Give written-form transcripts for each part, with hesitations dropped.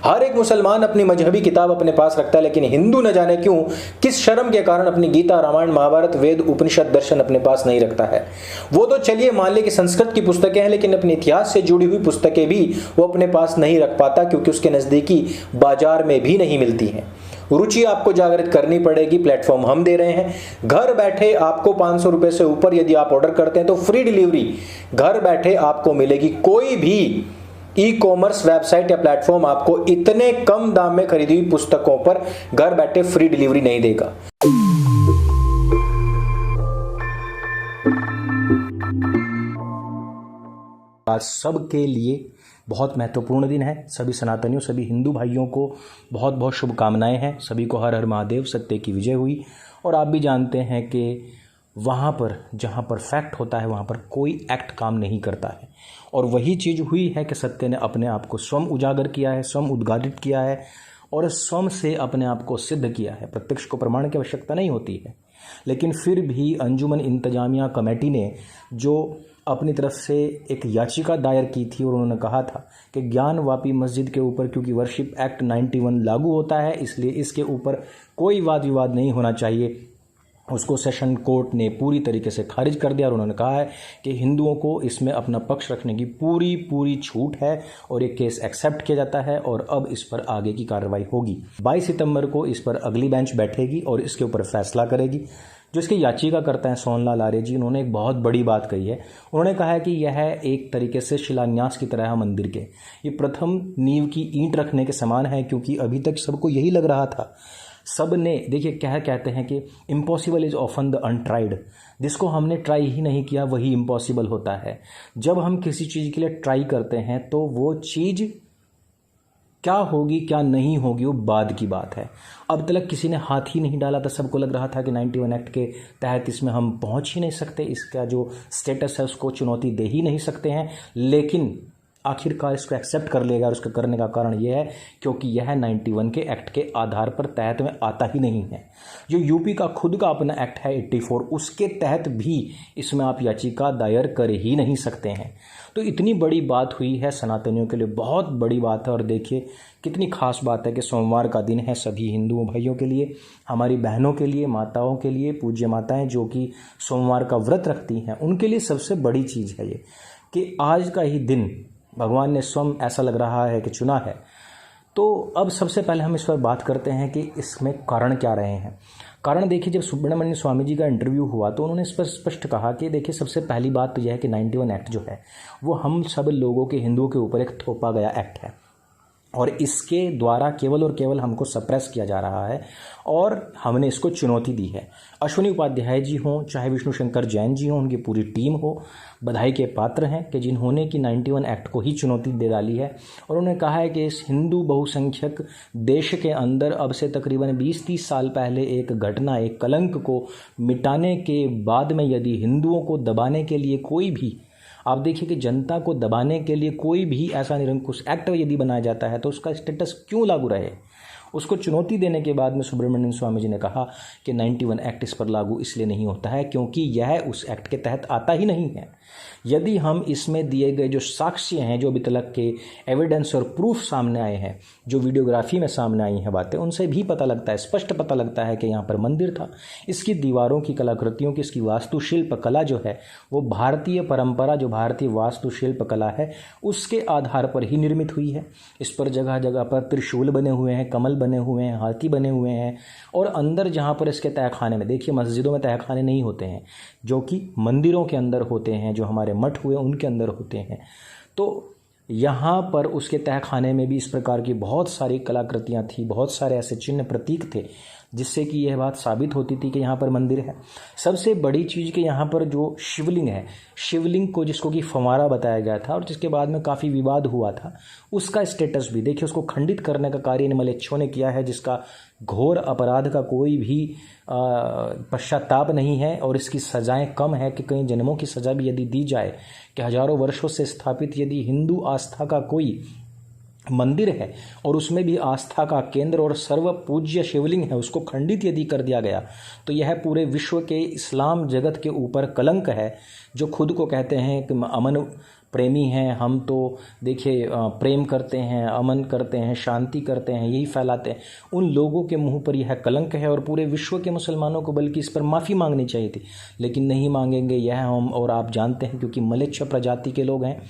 हर एक मुसलमान अपनी मजहबी किताब अपने पास रखता है, लेकिन हिंदू न जाने क्यों किस शर्म के कारण अपनी गीता, रामायण, महाभारत, वेद, उपनिषद, दर्शन अपने पास नहीं रखता है। वो तो चलिए मान ली कि संस्कृत की पुस्तकें हैं, लेकिन अपने इतिहास से जुड़ी हुई पुस्तकें भी वो अपने पास नहीं रख पाता, क्योंकि उसके नजदीकी बाजार में भी नहीं मिलती हैं। रुचि आपको जागृत करनी पड़ेगी। प्लेटफॉर्म हम दे रहे हैं। घर बैठे आपको 500 रुपए से ऊपर यदि आप ऑर्डर करते हैं तो फ्री डिलीवरी घर बैठे आपको मिलेगी। कोई भी ई कॉमर्स वेबसाइट या प्लेटफॉर्म आपको इतने कम दाम में खरीदी हुई पुस्तकों पर घर बैठे फ्री डिलीवरी नहीं देगा। आज सबके लिए बहुत महत्वपूर्ण दिन है। सभी सनातनियों, सभी हिंदू भाइयों को बहुत बहुत शुभकामनाएं हैं। सभी को हर हर महादेव, सत्य की विजय हुई। और आप भी जानते हैं कि वहाँ पर जहाँ पर फैक्ट होता है वहाँ पर कोई एक्ट काम नहीं करता है। और वही चीज़ हुई है कि सत्य ने अपने आप को स्वयं उजागर किया है, स्वयं उद्घाटित किया है और स्वयं से अपने आप को सिद्ध किया है। प्रत्यक्ष को प्रमाण की आवश्यकता नहीं होती है, लेकिन फिर भी अंजुमन इंतजामिया कमेटी ने जो अपनी तरफ से एक याचिका दायर की थी और उन्होंने कहा था कि ज्ञानवापी मस्जिद के ऊपर क्योंकि वर्शिप एक्ट 91 लागू होता है, इसलिए इसके ऊपर कोई वाद विवाद नहीं होना चाहिए। उसको सेशन कोर्ट ने पूरी तरीके से खारिज कर दिया और उन्होंने कहा है कि हिंदुओं को इसमें अपना पक्ष रखने की पूरी छूट है और ये केस एक्सेप्ट किया जाता है और अब इस पर आगे की कार्रवाई होगी। 22 सितंबर को इस पर अगली बेंच बैठेगी और इसके ऊपर फैसला करेगी। जो इसकी याचिका करते हैं सोनलाल आर्य जी, उन्होंने एक बहुत बड़ी बात कही है। उन्होंने कहा है कि यह एक तरीके से शिलान्यास की तरह है मंदिर के। ये प्रथम नींव की ईंट रखने के समान है, क्योंकि अभी तक सबको यही लग रहा था। सब ने देखिए क्या कहते हैं कि impossible is often the untried. जिसको हमने ट्राई ही नहीं किया वही इम्पॉसिबल होता है। जब हम किसी चीज़ के लिए ट्राई करते हैं तो वो चीज़ क्या होगी क्या नहीं होगी वो बाद की बात है। अब तक किसी ने हाथ ही नहीं डाला था। सबको लग रहा था कि 91 एक्ट के तहत इसमें हम पहुंच ही नहीं सकते, इसका जो स्टेटस है उसको चुनौती दे ही नहीं सकते हैं। लेकिन आखिरकार इसको एक्सेप्ट कर लेगा और उसका करने का कारण यह है क्योंकि यह 91 के एक्ट के आधार पर तहत में आता ही नहीं है। जो यूपी का खुद का अपना एक्ट है 84, उसके तहत भी इसमें आप याचिका दायर कर ही नहीं सकते हैं। तो इतनी बड़ी बात हुई है, सनातनियों के लिए बहुत बड़ी बात है। और देखिए कितनी खास बात है कि सोमवार का दिन है सभी हिंदुओं भाइयों के लिए, हमारी बहनों के लिए, माताओं के लिए, पूज्य माताएं जो कि सोमवार का व्रत रखती हैं, उनके लिए सबसे बड़ी चीज़ है ये कि आज का ही दिन भगवान ने स्वयं ऐसा लग रहा है कि चुना है। तो अब सबसे पहले हम इस पर बात करते हैं कि इसमें कारण क्या रहे हैं। कारण देखिए, जब सुब्रमण्य स्वामी जी का इंटरव्यू हुआ तो उन्होंने इस पर स्पष्ट कहा कि देखिए सबसे पहली बात तो यह है कि 91 एक्ट जो है वो हम सब लोगों के, हिंदुओं के ऊपर एक थोपा गया एक्ट है और इसके द्वारा केवल और केवल हमको सप्रेस किया जा रहा है और हमने इसको चुनौती दी है। अश्विनी उपाध्याय जी हों, चाहे विष्णु शंकर जैन जी हों, उनकी पूरी टीम हो, बधाई के पात्र हैं कि जिन्होंने कि 91 एक्ट को ही चुनौती दे डाली है। और उन्होंने कहा है कि इस हिंदू बहुसंख्यक देश के अंदर अब से तकरीबन 20-30 साल पहले एक घटना, एक कलंक को मिटाने के बाद में यदि हिंदुओं को दबाने के लिए कोई भी, आप देखिए कि जनता को दबाने के लिए कोई भी ऐसा निरंकुश एक्ट यदि बनाया जाता है तो उसका स्टेटस क्यों लागू रहे। उसको चुनौती देने के बाद में सुब्रमण्यम स्वामी जी ने कहा कि 91 एक्ट इस पर लागू इसलिए नहीं होता है क्योंकि यह उस एक्ट के तहत आता ही नहीं है। यदि हम इसमें दिए गए जो साक्ष्य हैं, जो अभी तक के एविडेंस और प्रूफ सामने आए हैं, जो वीडियोग्राफी में सामने आई हैं बातें, उनसे भी पता लगता है, स्पष्ट पता लगता है कि यहाँ पर मंदिर था। इसकी दीवारों की कलाकृतियों की, इसकी वास्तुशिल्प कला जो है वो भारतीय परंपरा, जो भारतीय वास्तुशिल्प कला है उसके आधार पर ही निर्मित हुई है। इस पर जगह जगह पर त्रिशूल बने हुए हैं, कमल बने हुए हैं, हाथी बने हुए हैं। और अंदर जहाँ पर इसके तहखाने में, देखिए मस्जिदों में तहखाने नहीं होते हैं, जो कि मंदिरों के अंदर होते हैं, जो हमारे मठ हुए उनके अंदर होते हैं। तो यहाँ पर उसके तहखाने में भी इस प्रकार की बहुत सारी कलाकृतियाँ थी, बहुत सारे ऐसे चिन्ह प्रतीक थे जिससे कि यह बात साबित होती थी कि यहाँ पर मंदिर है। सबसे बड़ी चीज़ कि यहाँ पर जो शिवलिंग है, शिवलिंग को जिसको कि फंवारा बताया गया था और जिसके बाद में काफ़ी विवाद हुआ था, उसका स्टेटस भी देखिए, उसको खंडित करने का कार्य इन मलेच्छों ने किया है, जिसका घोर अपराध का कोई भी पश्चाताप नहीं है और इसकी सज़ाएं कम है कि कई जन्मों की सज़ा भी यदि दी जाए कि हजारों वर्षों से स्थापित यदि हिंदू आस्था का कोई मंदिर है और उसमें भी आस्था का केंद्र और सर्व पूज्य शिवलिंग है, उसको खंडित यदि कर दिया गया तो यह पूरे विश्व के इस्लाम जगत के ऊपर कलंक है, जो खुद को कहते हैं कि अमन प्रेमी हैं, हम तो देखिए प्रेम करते हैं, अमन करते हैं, शांति करते हैं, यही फैलाते हैं, उन लोगों के मुंह पर यह कलंक है और पूरे विश्व के मुसलमानों को बल्कि इस पर माफ़ी मांगनी चाहिए थी, लेकिन नहीं मांगेंगे। यह हम और आप जानते हैं क्योंकि म्लेच्छ प्रजाति के लोग हैं।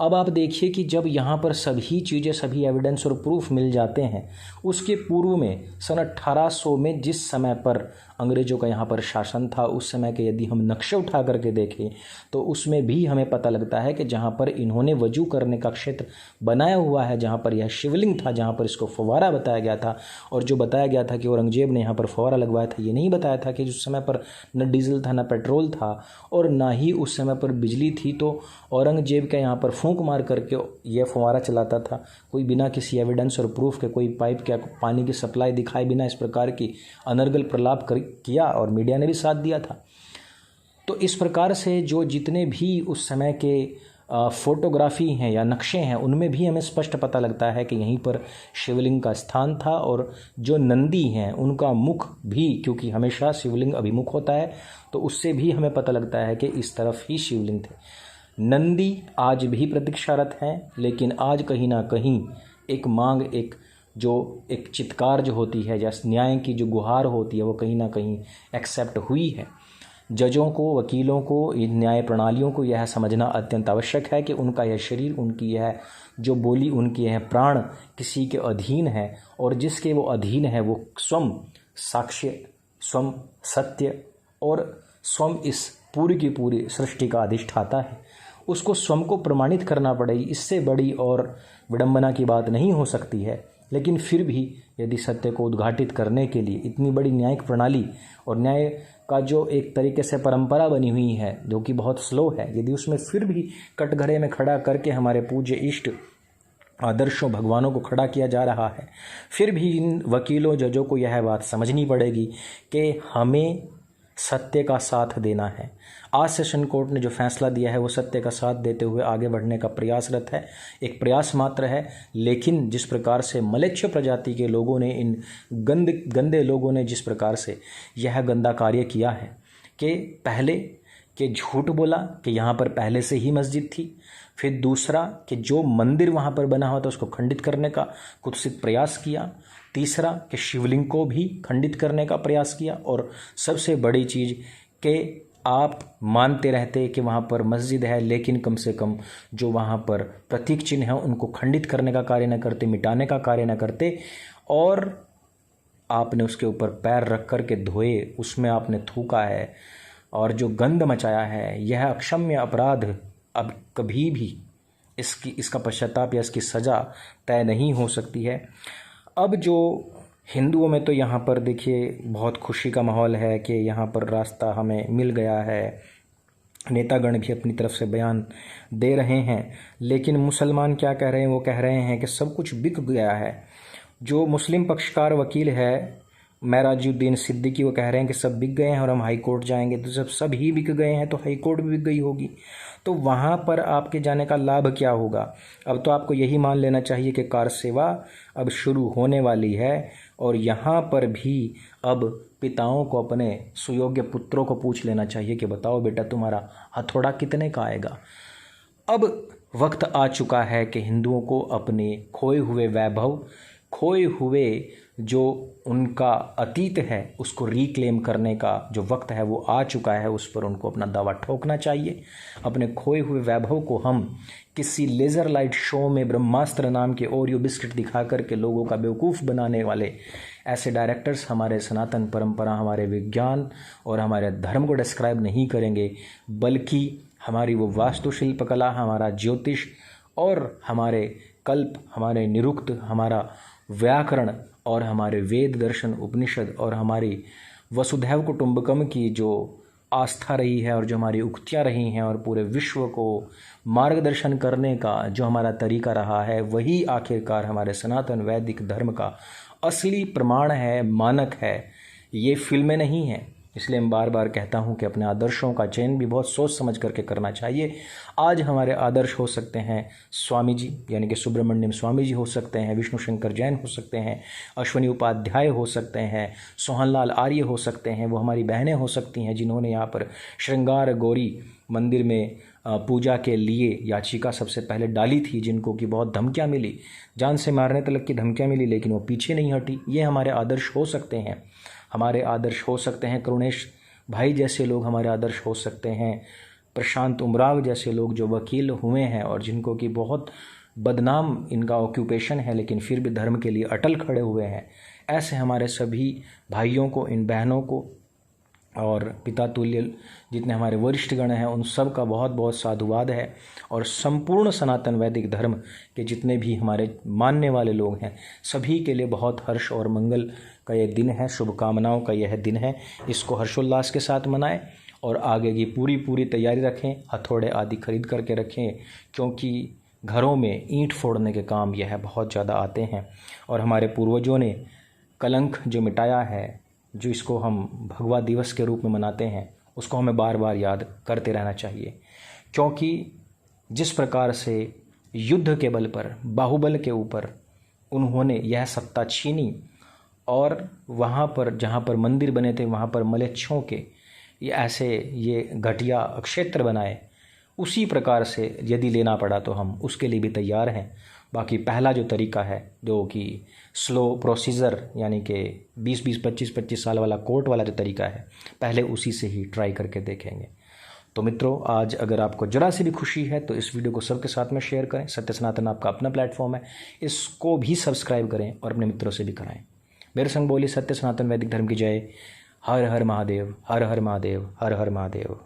अब आप देखिए कि जब यहाँ पर सभी चीज़ें, सभी एविडेंस और प्रूफ मिल जाते हैं, उसके पूर्व में सन 1800 में जिस समय पर अंग्रेज़ों का यहाँ पर शासन था, उस समय के यदि हम नक्शे उठा करके देखें तो उसमें भी हमें पता लगता है कि जहाँ पर इन्होंने वजू करने का क्षेत्र बनाया हुआ है, जहाँ पर यह शिवलिंग था, जहाँ पर इसको फव्वारा बताया गया था, और जो बताया गया था कि औरंगजेब ने यहाँ पर फव्वारा लगवाया था, ये नहीं बताया था कि उस समय पर न डीजल था, न पेट्रोल था, और ना ही उस समय पर बिजली थी। तो औरंगजेब के यहाँ पर फूंक मार करके यह फव्वारा चलाता था, कोई बिना किसी एविडेंस और प्रूफ के, कोई पाइप के पानी की सप्लाई दिखाए बिना इस प्रकार की अनर्गल प्रलाप किया, और मीडिया ने भी साथ दिया था। तो इस प्रकार से जो जितने भी उस समय के फोटोग्राफी हैं या नक्शे हैं, उनमें भी हमें स्पष्ट पता लगता है कि यहीं पर शिवलिंग का स्थान था। और जो नंदी हैं उनका मुख भी, क्योंकि हमेशा शिवलिंग अभिमुख होता है, तो उससे भी हमें पता लगता है कि इस तरफ ही शिवलिंग थे। नंदी आज भी प्रतीक्षारत हैं, लेकिन आज कहीं ना कहीं एक मांग, एक चित्कार जो होती है या न्याय की जो गुहार होती है, वो कहीं ना कहीं एक्सेप्ट हुई है। जजों को, वकीलों को, इन न्याय प्रणालियों को यह समझना अत्यंत आवश्यक है कि उनका यह शरीर, उनकी यह जो बोली, उनकी यह प्राण किसी के अधीन है, और जिसके वो अधीन है वो स्वयं साक्ष्य, स्वयं सत्य और स्वयं इस पूरी की पूरी सृष्टि का अधिष्ठाता है। उसको स्वयं को प्रमाणित करना पड़ेगी, इससे बड़ी और विडंबना की बात नहीं हो सकती है। लेकिन फिर भी यदि सत्य को उद्घाटित करने के लिए इतनी बड़ी न्यायिक प्रणाली और न्याय का जो एक तरीके से परंपरा बनी हुई है, जो कि बहुत स्लो है, यदि उसमें फिर भी कटघरे में खड़ा करके हमारे पूज्य इष्ट आदर्शों, भगवानों को खड़ा किया जा रहा है, फिर भी इन वकीलों, जजों को यह बात समझनी पड़ेगी कि हमें सत्य का साथ देना है। आज सेशन कोर्ट ने जो फैसला दिया है वो सत्य का साथ देते हुए आगे बढ़ने का प्रयासरत है, एक प्रयास मात्र है। लेकिन जिस प्रकार से म्लेच्छ प्रजाति के लोगों ने, इन गंदे लोगों ने जिस प्रकार से यह गंदा कार्य किया है कि पहले कि झूठ बोला कि यहाँ पर पहले से ही मस्जिद थी, फिर दूसरा कि जो मंदिर वहाँ पर बना हुआ था उसको खंडित करने का कुत्सित प्रयास किया, तीसरा कि शिवलिंग को भी खंडित करने का प्रयास किया, और सबसे बड़ी चीज़ कि आप मानते रहते कि वहाँ पर मस्जिद है, लेकिन कम से कम जो वहाँ पर प्रतीक चिन्ह है उनको खंडित करने का कार्य न करते, मिटाने का कार्य न करते, और आपने उसके ऊपर पैर रख कर के धोए, उसमें आपने थूका है और जो गंध मचाया है, यह अक्षम्य अपराध अब कभी भी इसका पश्चाताप या इसकी सज़ा तय नहीं हो सकती है। अब जो हिंदुओं में तो यहाँ पर देखिए बहुत खुशी का माहौल है कि यहाँ पर रास्ता हमें मिल गया है, नेतागण भी अपनी तरफ से बयान दे रहे हैं, लेकिन मुसलमान क्या कह रहे हैं? वो कह रहे हैं कि सब कुछ बिक गया है। जो मुस्लिम पक्षकार वकील है महराजुद्दीन सिद्दीकी, वो कह रहे हैं कि सब बिक गए हैं और हम हाई कोर्ट जाएंगे, तो जब सब ही बिक गए हैं तो हाई कोर्ट भी बिक गई होगी, तो वहाँ पर आपके जाने का लाभ क्या होगा? अब तो आपको यही मान लेना चाहिए कि कार सेवा अब शुरू होने वाली है, और यहाँ पर भी अब पिताओं को अपने सुयोग्य पुत्रों को पूछ लेना चाहिए कि बताओ बेटा तुम्हारा हथौड़ा कितने का आएगा। अब वक्त आ चुका है कि हिंदुओं को अपने खोए हुए वैभव, खोए हुए जो उनका अतीत है उसको रिक्लेम करने का जो वक्त है वो आ चुका है। उस पर उनको अपना दावा ठोकना चाहिए। अपने खोए हुए वैभव को हम किसी लेज़र लाइट शो में ब्रह्मास्त्र नाम के ओरियो बिस्किट दिखा करके लोगों का बेवकूफ़ बनाने वाले ऐसे डायरेक्टर्स हमारे सनातन परंपरा, हमारे विज्ञान और हमारे धर्म को डिस्क्राइब नहीं करेंगे, बल्कि हमारी वो वास्तुशिल्प कला, हमारा ज्योतिष और हमारे कल्प, हमारे निरुक्त, हमारा व्याकरण और हमारे वेद दर्शन उपनिषद और हमारी वसुधैव कुटुंबकम की जो आस्था रही है और जो हमारी उक्तियाँ रही हैं और पूरे विश्व को मार्गदर्शन करने का जो हमारा तरीका रहा है, वही आखिरकार हमारे सनातन वैदिक धर्म का असली प्रमाण है, मानक है। ये फिल्में नहीं हैं। इसलिए मैं बार बार कहता हूँ कि अपने आदर्शों का चयन भी बहुत सोच समझ करके करना चाहिए। आज हमारे आदर्श हो सकते हैं स्वामी जी, यानी कि सुब्रमण्यम स्वामी जी हो सकते हैं, विष्णु शंकर जैन हो सकते हैं, अश्वनी उपाध्याय हो सकते हैं, सोहनलाल आर्य हो सकते हैं, वो हमारी बहनें हो सकती हैं जिन्होंने यहाँ पर श्रृंगार गौरी मंदिर में पूजा के लिए याचिका सबसे पहले डाली थी, जिनको कि बहुत धमकियां मिली, जान से मारने तक की धमकियां मिली, लेकिन वो पीछे नहीं हटी। ये हमारे आदर्श हो सकते हैं, हमारे आदर्श हो सकते हैं। करुणेश भाई जैसे लोग हमारे आदर्श हो सकते हैं। प्रशांत उमराव जैसे लोग जो वकील हुए हैं और जिनको कि बहुत बदनाम इनका ऑक्यूपेशन है, लेकिन फिर भी धर्म के लिए अटल खड़े हुए हैं, ऐसे हमारे सभी भाइयों को, इन बहनों को और पिता तुल्य जितने हमारे वरिष्ठगण हैं, उन सब का बहुत बहुत साधुवाद है। और संपूर्ण सनातन वैदिक धर्म के जितने भी हमारे मानने वाले लोग हैं, सभी के लिए बहुत हर्ष और मंगल का यह दिन है, शुभकामनाओं का यह दिन है। इसको हर्षोल्लास के साथ मनाएं और आगे की पूरी तैयारी रखें, हथौड़े आदि खरीद करके रखें, क्योंकि घरों में ईंट फोड़ने के काम यह बहुत ज़्यादा आते हैं। और हमारे पूर्वजों ने कलंक जो मिटाया है, जो इसको हम भगवा दिवस के रूप में मनाते हैं, उसको हमें बार बार याद करते रहना चाहिए। क्योंकि जिस प्रकार से युद्ध के बल पर, बाहुबल के ऊपर उन्होंने यह सत्ता छीनी और वहाँ पर जहाँ पर मंदिर बने थे वहाँ पर मलेच्छों के ये घटिया क्षेत्र बनाए, उसी प्रकार से यदि लेना पड़ा तो हम उसके लिए भी तैयार हैं। बाकी पहला जो तरीका है, जो कि स्लो प्रोसीजर, यानी कि 20-20, 25-25 साल वाला कोर्ट वाला जो तरीका है, पहले उसी से ही ट्राई करके देखेंगे। तो मित्रों, आज अगर आपको जरा सी भी खुशी है तो इस वीडियो को सबके साथ में शेयर करें। सत्य सनातन आपका अपना प्लेटफॉर्म है, इसको भी सब्सक्राइब करें और अपने मित्रों से भी कराएं। मेरे संग बोली सत्य सनातन वैदिक धर्म की जय। हर हर महादेव, हर हर महादेव, हर हर महादेव।